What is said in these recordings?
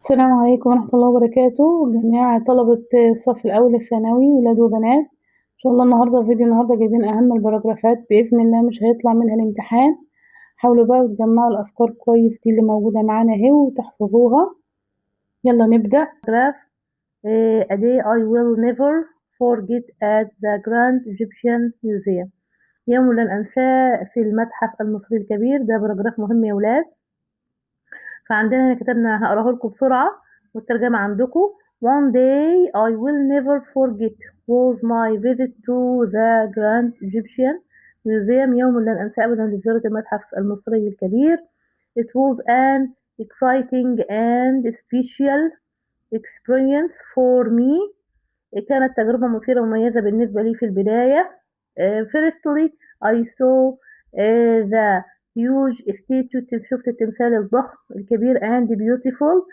السلام عليكم ورحمة الله وبركاته جميع طلبة الصف الأول الثانوي ولاد وبنات. إن شاء الله النهاردة جايبين أهم البراجرافات بإذن الله، مش هيطلع منها الامتحان. حاولوا بقى تجمعوا الأفكار كويس، دي اللي موجودة معانا اهي وتحفظوها. يلا نبدأ. Paragraph A day I will never forget at the Grand Egyptian Museum. يوم لن أنساه في المتحف المصري الكبير. ده باراجراف مهم يا ولاد. فعندنا هنا كتبنا، هقراه لكم بسرعة والترجمة عندكم. One day I will never forget was my visit to the Grand Egyptian Museum. يوم لن أنسى أبدا لزيارة المتحف المصري الكبير. It was an exciting and special experience for me. كانت تجربة مثيرة ومميزة بالنسبة لي في البداية. Firstly I saw the huge statue. شفت التمثال الضخم الكبير and beautiful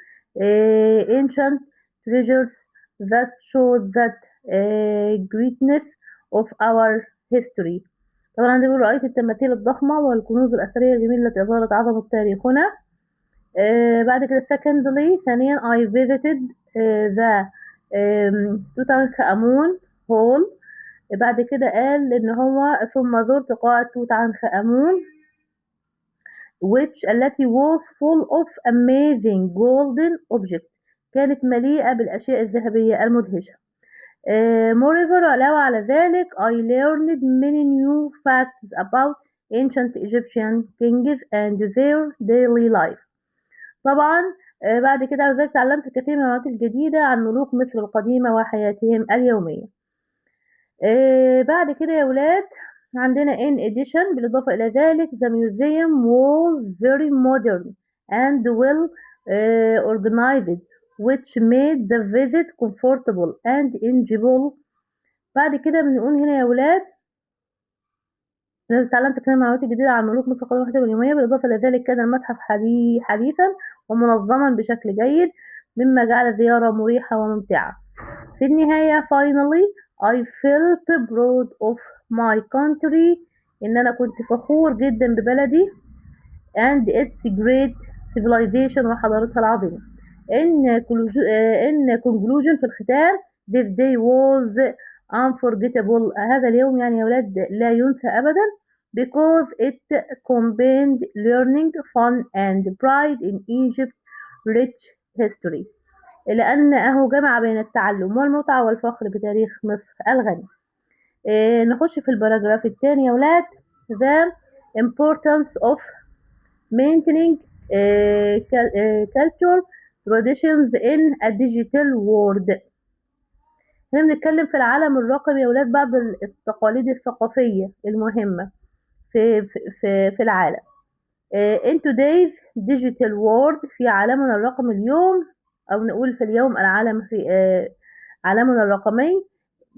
ancient treasures that showed that greatness of our history. طبعا عندي بيقول رأيت التماثيل الضخمة والكنوز الأثرية الجميلة التي أظهرت عظمة تاريخنا. بعد كده secondly ثانيا I visited the توت عنخ آمون هول. بعد كده قال إن هو ثم زرت قاعة توت عنخ آمون التي was full of amazing golden objects. كانت مليئة بالأشياء الذهبية المدهشة. moreover علاوة على ذلك I learned many new facts about ancient Egyptian kings and their daily life. طبعا بعد كده ذلك تعلمت الكثير من المعلومات الجديدة عن ملوك مصر القديمة وحياتهم اليومية. بعد كده يا ولاد عندنا in addition بالإضافة إلى ذلك the museum was very modern and well organized which made the visit comfortable and enjoyable. بعد كده بنقول هنا يا ولاد اتعلمت كمان معلومات جديدة عن ملوك مصر القديمة وحياتهم اليومية. بالإضافة إلى ذلك كان المتحف حديثا ومنظما بشكل جيد مما جعل الزيارة مريحة وممتعة. في النهاية finally I felt proud of my country. إن أنا كنت فخور جدا ببلدي and its great civilization وحضارتها العظيمة. in conclusion في الختام this day was unforgettable. هذا اليوم يعني يا ولاد لا ينسى أبدا because it combined learning, fun and pride in Egypt's rich history. لأنه جمع بين التعلم والمتعة والفخر بتاريخ مصر الغني. نخش في الباراجراف الثاني يا ولاد. The importance of maintaining culture traditions in a digital world. هنا بنتكلم في العالم الرقمي يا ولاد بعض التقاليد الثقافية المهمة في العالم. in today's digital world في عالمنا الرقمي اليوم، أو نقول في اليوم العالم في عالمنا الرقمي.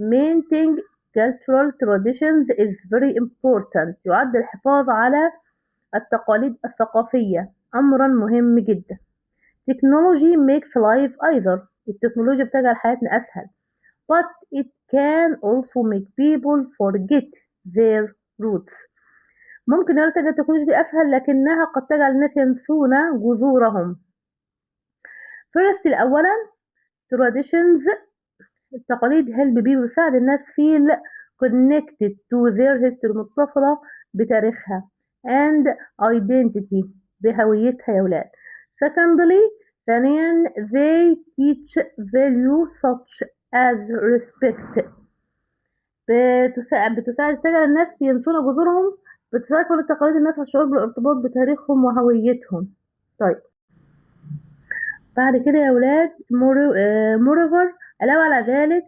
maintaining cultural traditions is very important. يعد الحفاظ على التقاليد الثقافية أمرا مهم جدا. technology makes life easier. التكنولوجيا بتجعل حياتنا أسهل. but it can also make people forget their roots. ممكن نرتجل التكنولوجيا دي أسهل لكنها قد تجعل الناس ينسون جذورهم. first أولا traditions التقاليد help people يساعد الناس feel connected to their history متصلة بتاريخها and identity بهويتها يا ولاد. secondly ثانيا they teach value such as respect. بتساعد الناس ينسون جذورهم. بتساعد كل تقاليد الناس على الشعور بالارتباط بتاريخهم وهويتهم. طيب بعد كده يا ولاد moreover علاوة على ذلك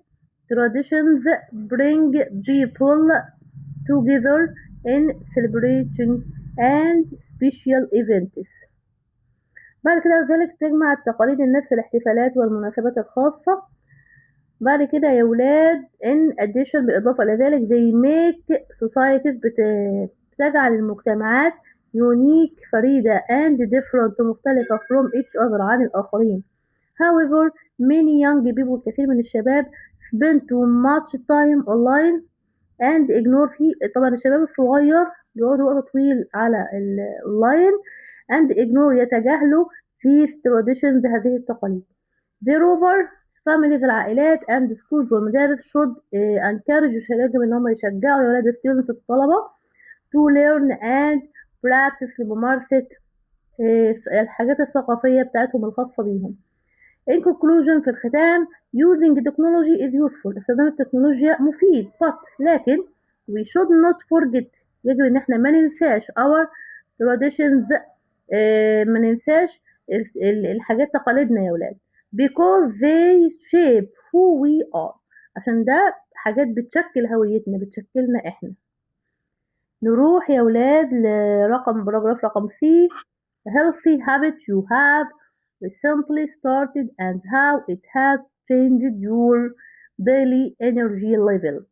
traditions bring people together in celebrating and special events. بعد كده ذلك تجمع التقاليد الناس في الاحتفالات والمناسبات الخاصة. بعد كده يا ولاد in addition بالإضافة إلى ذلك they make societies بتجعل المجتمعات unique فريدة and different مختلفة from each other عن الآخرين. however many young people كثير من الشباب spend too much time online and ignore طبعا الشباب الصغير بيقعدوا وقت طويل على الأونلاين and ignore يتجاهلوا في traditions هذه التقاليد. Moreover families العائلات and schools والمدارس should encourage يجب ان هم يشجعوا يا ولاد students الطلبة to learn and practice لممارسة الحاجات الثقافية بتاعتهم الخاصة بيهم. In conclusion في الختام using technology is useful استخدام التكنولوجيا مفيد لكن we should not forget يجب ان احنا ما ننساش our traditions ما ننساش الحاجات تقاليدنا يا ولاد because they shape who we are عشان ده حاجات بتشكل هويتنا بتشكلنا احنا. نروح يا ولاد باراجراف رقم C. healthy habit you have recently started and how it has changed your daily energy level.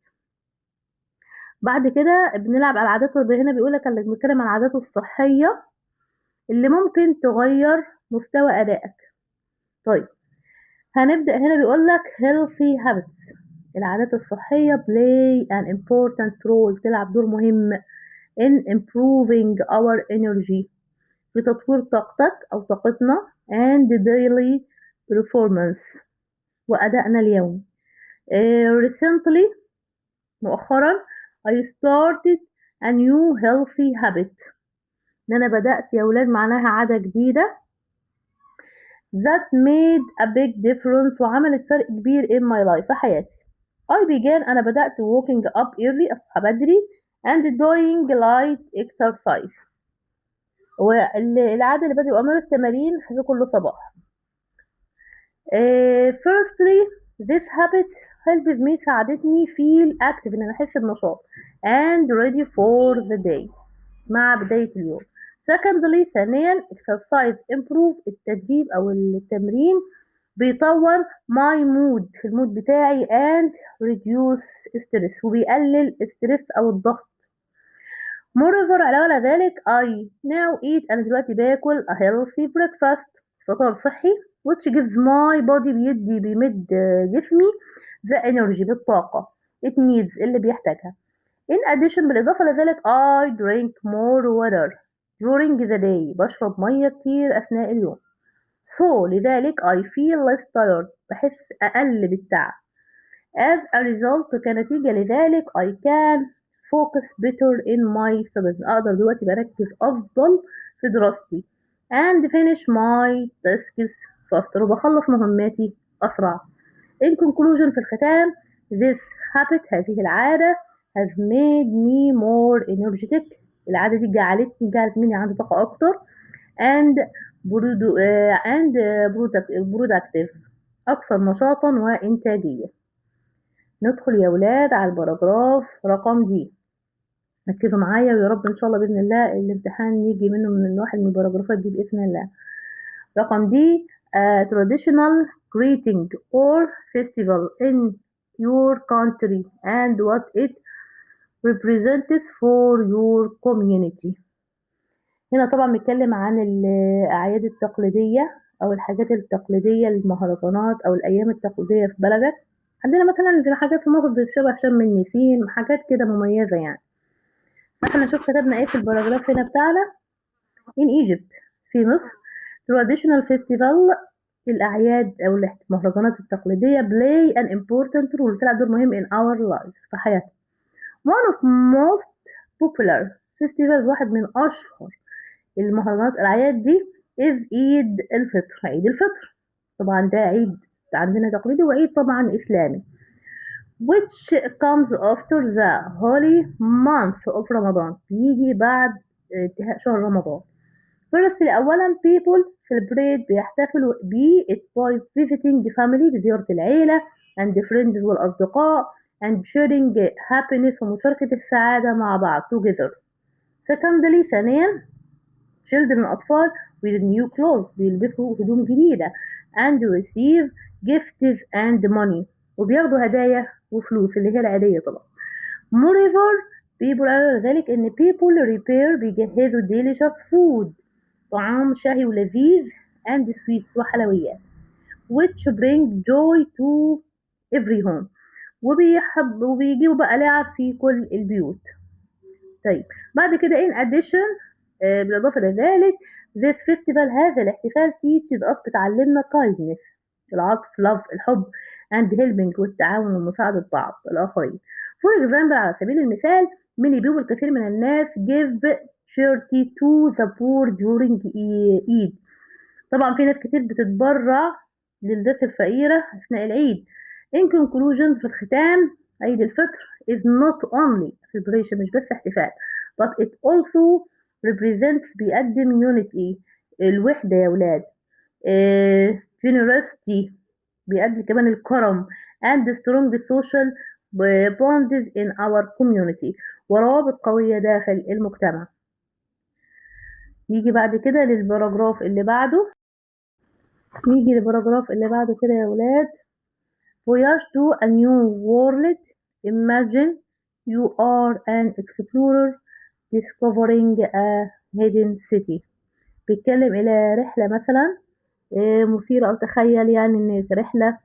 بعد كده بنلعب على العادات هنا بيقولك اللي بنتكلم عن العادات الصحية اللي ممكن تغير مستوى أدائك. طيب هنبدأ هنا بيقولك healthy habits العادات الصحية play an important role تلعب دور مهم in improving our energy في تطوير طاقتك أو طاقتنا and daily performance وأدائنا اليومي. recently مؤخرا I started a new healthy habit إن أنا بدأت يا ولاد معناها عادة جديدة that made a big difference وعملت فرق كبير in my life في حياتي. I began أنا بدأت waking up early أصحى بدري and doing light exercise والعادة اللي بدأ أمارس تمارين في كل صباح. firstly this habit helps me ساعدتني feel active إن أنا أحس بنشاط and ready for the day مع بداية اليوم. secondly ثانيا exercise improve التدريب أو التمرين بيطور my mood في المود بتاعي and reduce stress وبيقلل الستريس أو الضغط. moreover علاوة على ذلك I now eat أنا دلوقتي باكل a healthy breakfast فطار صحي which gives my body بيمد جسمي the energy بالطاقة it needs اللي بيحتاجها. in addition بالإضافة لذلك I drink more water during the day بشرب مية كتير أثناء اليوم. so لذلك I feel less tired بحس أقل بالتعب. as a result كنتيجة لذلك I can focus better in my studies أقدر دلوقتي بركز أفضل في دراستي and finish my tasks faster وبخلص مهماتي أسرع. in conclusion في الختام this habit هذه العادة has made me more energetic العادة دي جعلت مني عندي طاقة أكتر and productive أكثر نشاطا وإنتاجية. ندخل يا ولاد على الباراجراف رقم دي ركزوا معايا ويا رب إن شاء الله بإذن الله الامتحان يجي منه من واحد من الباراجرافات دي بإذن الله. رقم دي traditional greeting or festival in your country and what it represents for your community. هنا طبعا بنتكلم عن الأعياد التقليدية أو الحاجات التقليدية المهرجانات أو الأيام التقليدية في بلدك. عندنا مثلا زي حاجات في مصر شبه شم النسيم حاجات كده مميزة يعني. مثلا نشوف كتبنا ايه في الباراجراف هنا بتاعنا. in Egypt في مصر traditional festival الأعياد أو المهرجانات التقليدية play an important role بتلعب دور مهم in our life في حياتنا. one of most popular festivals واحد من أشهر المهرجانات الأعياد دي is عيد الفطر عيد الفطر طبعا ده عيد عندنا تقليدي وعيد طبعا إسلامي which comes after the holy month of Ramadan بيجي بعد انتهاء شهر رمضان. firstly أولا people celebrate بيحتفلوا بيه it by visiting family بزيارة العيلة and friends والأصدقاء and sharing happiness ومشاركة السعادة مع بعض together. secondly ثانيا children الأطفال with new clothes بيلبسوا هدوم جديدة and receive gifts and money وبياخدوا هدايا وفلوس اللي هي العادية طبعا. moreover people على ذلك إن people prepare بيجهزوا delicious food طعام شهي ولذيذ and sweets وحلويات which bring joy to every home وبيجيبوا بقى لعب في كل البيوت. طيب بعد كده in addition بالإضافة إلى ذلك this festival هذا الاحتفال teaches us بتعلمنا kindness العطف love الحب and helping والتعاون ومساعدة بعض الآخرين. For example على سبيل المثال many people كثير من الناس give charity to the poor during Eid. طبعا في ناس كتير بتتبرع للناس الفقيرة أثناء العيد. In conclusion في الختام عيد الفطر is not only celebration مش بس احتفال but it also represents بيقدم unity الوحدة يا ولاد generosity بيقدم كمان الكرم and strong social bonds in our community وروابط قوية داخل المجتمع. نيجي بعد كده للباراجراف اللي بعده. كده يا ولاد. Voyage to a new world. Imagine you are an explorer discovering a hidden city. بيتكلم إلى رحلة مثلا مثيرة أو تخيل يعني إن رحلة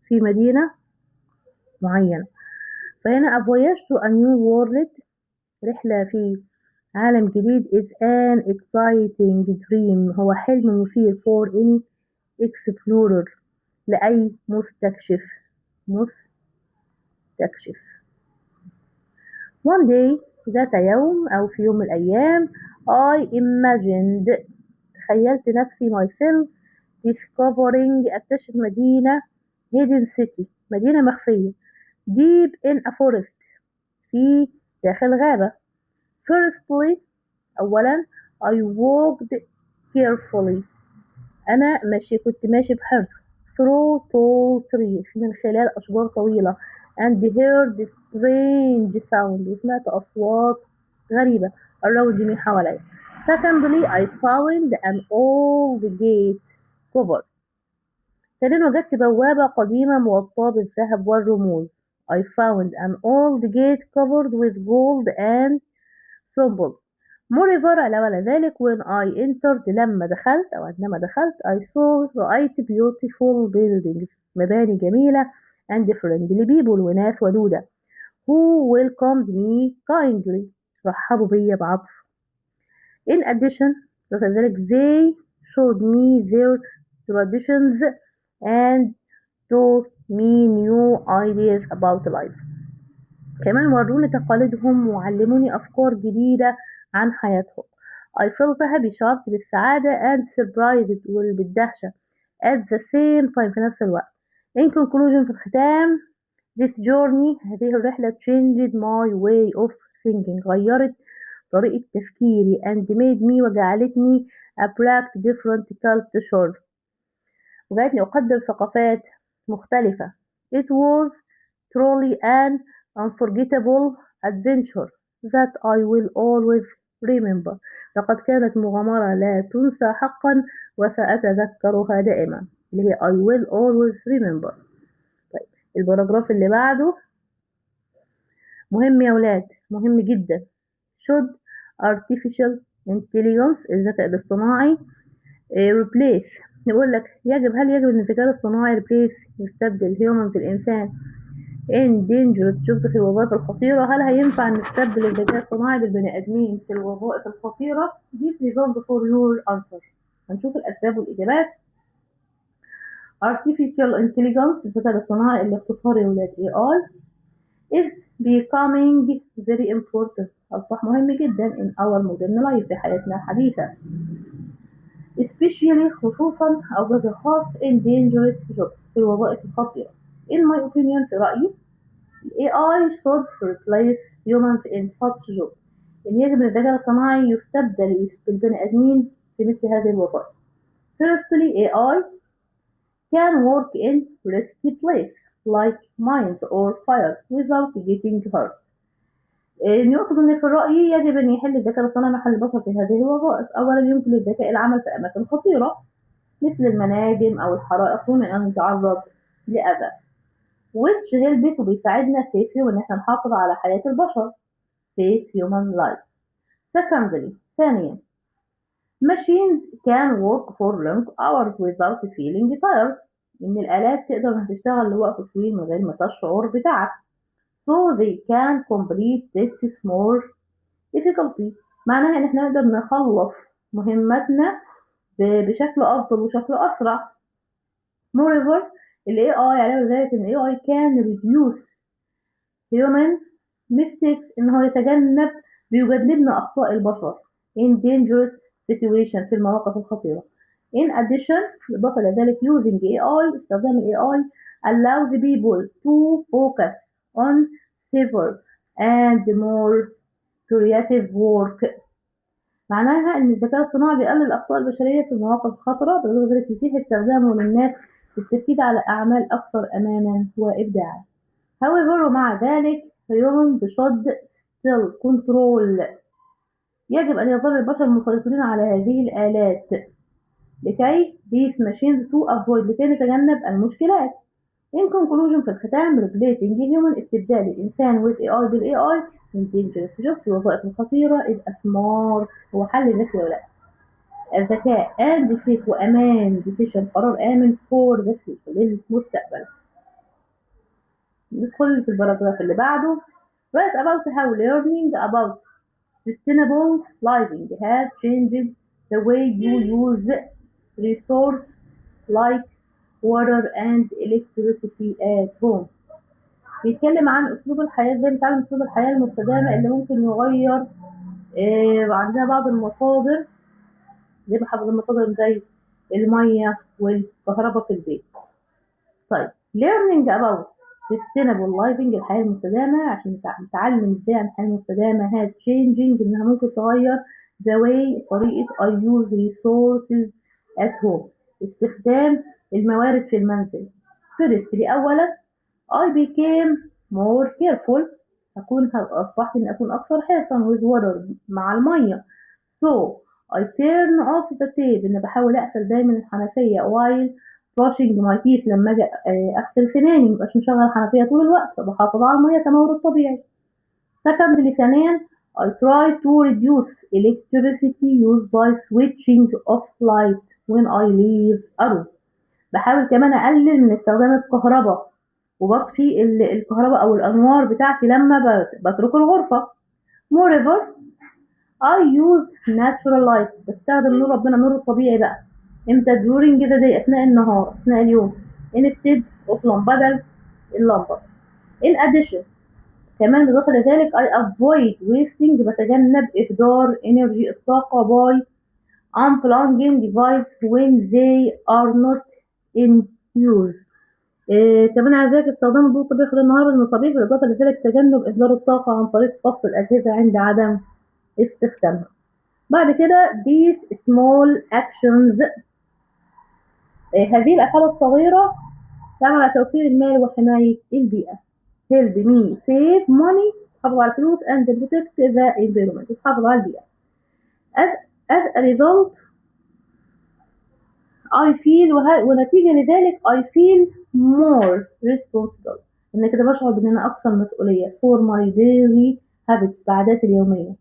في مدينة معينة. فهنا a voyage to a new world رحلة في عالم جديد is an exciting dream هو حلم مثير for any explorer لأي مستكشف. One day ذات يوم أو في يوم من الأيام I imagined تخيلت نفسي myself discovering أكتشف مدينة hidden city مدينة مخفية deep in a forest في داخل غابة. Firstly أولا I walked carefully أنا كنت ماشي بحرص through tall trees من خلال أشجار طويلة and heard strange sound وسمعت أصوات غريبة around me حوالي. Secondly I found an old gate covered ثانيا وجدت بوابة قديمة مغطاة بالذهب والرموز. I found an old gate covered with gold and symbols. Moreover على ذلك when I entered عندما دخلت I saw رأيت beautiful buildings مباني جميلة and friendly people وناس ودودة who welcomed me kindly رحبوا بي بعطف. In addition ذلك they showed me their traditions and taught me new ideas about life. كمان وروني تقاليدهم وعلموني أفكار جديدة عن حياتهم. I felt happy شعرت بالسعادة and surprised وبالدهشة at the same time في نفس الوقت. In conclusion في الختام this journey هذه الرحلة changed my way of thinking غيرت طريقة تفكيري and made me وجعلتني appreciate different cultures وجعلتني أقدر ثقافات مختلفة. It was truly an unforgettable adventure that I will always remember. لقد كانت مغامرة لا تنسى حقا وسأتذكرها دائما اللي هي I will always remember. طيب الباراجراف اللي بعده مهم يا ولاد مهم جدا. Should artificial intelligence الذكاء الاصطناعي replace نقول لك هل يجب ان الذكاء الاصطناعي replace يستبدل humans الإنسان in dangerous jobs في الوظائف الخطيرة. هل هينفع نستبدل الذكاء الصناعي بالبني آدمين في الوظائف الخطيرة؟ دي reserved for your answer. هنشوف الأسباب والإجابات. Artificial intelligence الذكاء الاصطناعي اللي اختصار يا ولاد AI is becoming very important أصبح مهم جدا in our modern life في حياتنا الحديثة. Especially خصوصا أو بشكل خاص in dangerous jobs في الوظائف الخطيرة. In my opinion في رأيي AI should replace humans in such jobs. إن يجب أن الذكاء الصناعي يستبدل بالبني آدمين في مثل هذه الوظائف. Firstly, AI can work in risky places like mines or fires without getting hurt. يقصد أن في رأيي يجب أن يحل الذكاء الصناعي محل البشر في هذه الوظائف. أولا يمكن للذكاء العمل في أماكن خطيرة مثل المناجم أو الحرائق دون أن يتعرض لأذى. which help وبيساعدنا safely وإن احنا نحافظ على حياة البشر save human life. Secondly ثانيا machines can work for long hours without feeling tired. إن الآلات تقدر إنها تشتغل لوقت طويل من غير ما تشعر بتعب. So they can complete tasks more difficultly. معناها إن إحنا نقدر نخلص مهمتنا بشكل أفضل وشكل أسرع. moreover ال AI عليه ذلك إن ال AI can reduce human mistakes، إن هو بيجنبنا أخطاء البشر in dangerous situation، في المواقف الخطيرة. in addition بالإضافة إلى ذلك using AI، استخدام ال AI allows people to focus on safer and more creative work. معناها إن الذكاء الصناعي بيقلل الأخطاء البشرية في المواقف الخطرة، بالإضافة إلى ذلك يتيح استخدامه للناس للتركيز على أعمال أكثر أمانا وإبداعا. however ومع ذلك human should still control، يجب أن يظل البشر مسيطرين على هذه الآلات لكي these machines to avoid، لكي نتجنب المشكلات. in conclusion في الختام replacing human، استبدال الإنسان with AI بال AI in dangerous jobs، في الوظائف الخطيرة is a smart، هو حل ذكي ولا الذكاء and safe وأمان decision، قرار آمن for the future للمستقبل. ندخل في الباراجراف اللي بعده. write about how learning about sustainable living has changed the way you use resources like water and electricity at home. بيتكلم عن أسلوب الحياة، ازاي نتعلم أسلوب الحياة المستدامة اللي ممكن يغير. عندنا بعض المصادر زي بحفظ المصادر زي المية والكهرباء في البيت. طيب learning about sustainable living، الحياة المستدامة، عشان نتعلم ازاي عن الحياة المستدامة has changing، انها ممكن تغير the way، طريقة I use resources at home، استخدام الموارد في المنزل. firstly أولا I became more careful، أصبحت إني أكون أكثر حرصا with water، مع المية. so I turn off the tap، إن بحاول أقفل دايما الحنفية while brushing my teeth، لما أجي أغسل سناني مبقاش مشغل الحنفية طول الوقت، فبحافظ على المية كمورد طبيعي. secondly ثانيا I try to reduce electricity use by switching off light when I leave a room، بحاول كمان أقلل من استخدام الكهرباء وبطفي الكهرباء أو الأنوار بتاعتي لما بترك الغرفة. moreover I use natural light، بستخدم نور ربنا، النور الطبيعي بقى. امتى؟ during the day، أثناء النهار، أثناء اليوم. instead of lamp، بدل اللمبة. in addition كمان بالإضافة لذلك I avoid wasting، بتجنب إهدار energy، الطاقة by unplugging device when they are not in use. كمان عايزاك استخدام الضوء الطبيعي خلال النهار من الطبيعي، بالإضافة لذلك تجنب إهدار الطاقة عن طريق فصل الأجهزة عند عدم استخدامها. بعد كده these small actions، هذه الأفعال الصغيرة تعمل على توفير المال وحماية البيئة. help me save money، تحافظ على الفلوس and protect the environment، تحافظ على البيئة. as a result I feel، ونتيجة لذلك I feel more responsible، إن كده بشعر بإن أنا أكثر مسؤولية for my daily habits، بعاداتي اليومية.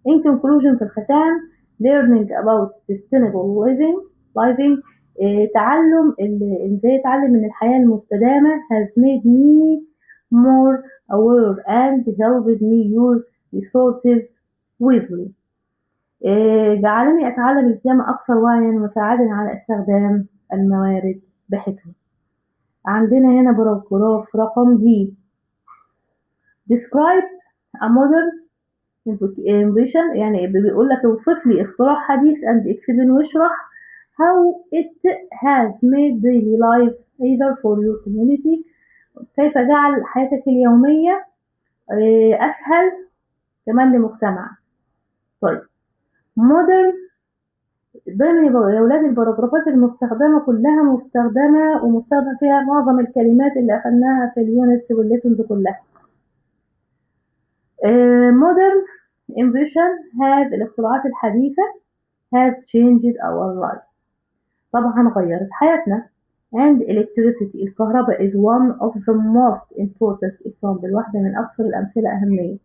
in conclusion في الختام learning about sustainable living تعلم ازاي اتعلم من الحياة المستدامة has made me more aware and helped me use resources wisely، جعلني أتعلم القيام أكثر وعيا وساعدني على استخدام الموارد بحكمة. عندنا هنا باراجراف رقم دي describe a modern invention، يعني بيقول لك اوصف لي اختراع حديث and explain، واشرح how it has made daily life either for your community، كيف جعل حياتك اليومية أسهل كمان لمجتمعك. طيب modern، دايما يا ولاد الباراجرافات المستخدمة كلها مستخدمة ومستخدم فيها معظم الكلمات اللي أخدناها في اليونتس والليسنز كلها. modern invention has، الاختراعات الحديثة has changed our life، طبعا غيرت حياتنا. and electricity، الكهرباء is one of the most important example، واحدة من أكثر الأمثلة أهمية.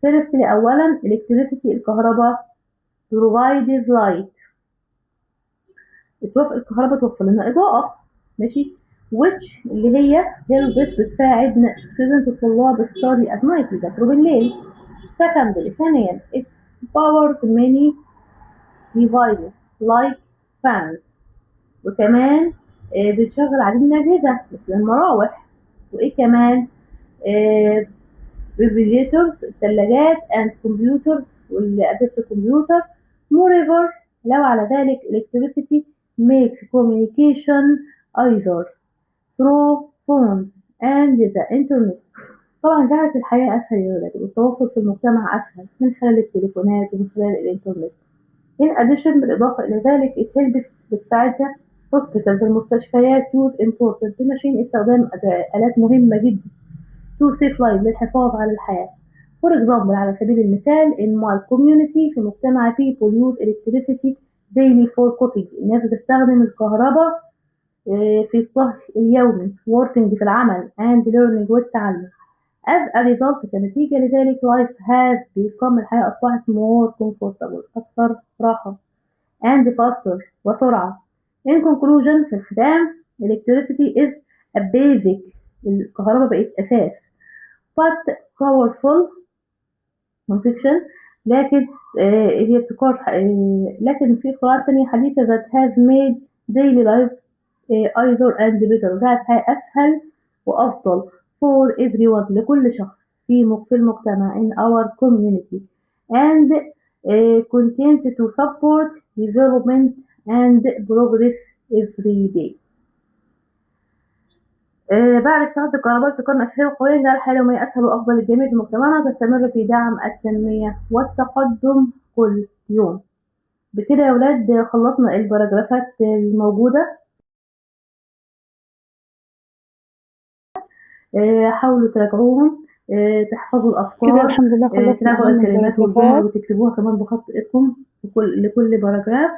firstly أولا electricity، الكهرباء provides light، الكهرباء توفر لنا إضاءة، ماشي. which اللي هي helps، بتساعد student الطلاب study at night، يذاكروا بالليل. secondly ثانيا powered many devices like fans. وكمان بتشغل عديد من الأجهزة مثل المراوح، وإيه كمان refrigerators الثلاجات and computers والأجهزة الكمبيوتر. moreover لو على ذلك electricity makes communication either through phones and the internet. طبعا جعلت الحياة أسهل يا ولاد، والتواصل في المجتمع أسهل من خلال التليفونات ومن خلال الإنترنت. in addition بالإضافة إلى ذلك it helps بتساعدها hospitals المستشفيات use important machine استخدام آلات مهمة جدا to save life للحفاظ على الحياة. for example على سبيل المثال in my community في مجتمع people use electricity daily for cooking. الناس بتستخدم الكهرباء في الطهي اليومي working في العمل and learning والتعلم. as a result كنتيجة لذلك life has become الحياة أصبحت more comfortable أكثر راحة and faster وسرعة. in conclusion في الختام electricity is a basic الكهرباء بقت أساس but powerful non-fiction لكن هي ابتكار لكن في اختراعات تانية حديثة that has made daily life either and better جعلت الحياة أسهل وأفضل for everyone لكل شخص في المجتمع in our community and continue to support development and progress every day. بعد استخدام الكهرباء ابتكار أساسية وقوية جعل الحياة اليومية أسهل وأفضل للجميع في مجتمعنا وتستمر في دعم التنمية والتقدم كل يوم. بكده يا ولاد خلصنا الباراجرافات الموجودة. حاولوا تراجعوهم، تحفظوا كده الأفكار، الحمد لله خلصنا تراجعوا أهم الكلمات والجمل الباراجرافات. وتكتبوها كمان بخط إيدكم لكل باراجراف.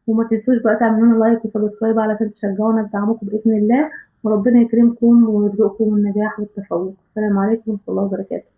وما تنسوش بقى تعملوا لنا لايك وسبسكرايب علشان تشجعونا بدعمكم بإذن الله، وربنا يكرمكم ويرزقكم النجاح والتفوق. السلام عليكم ورحمة الله وبركاته.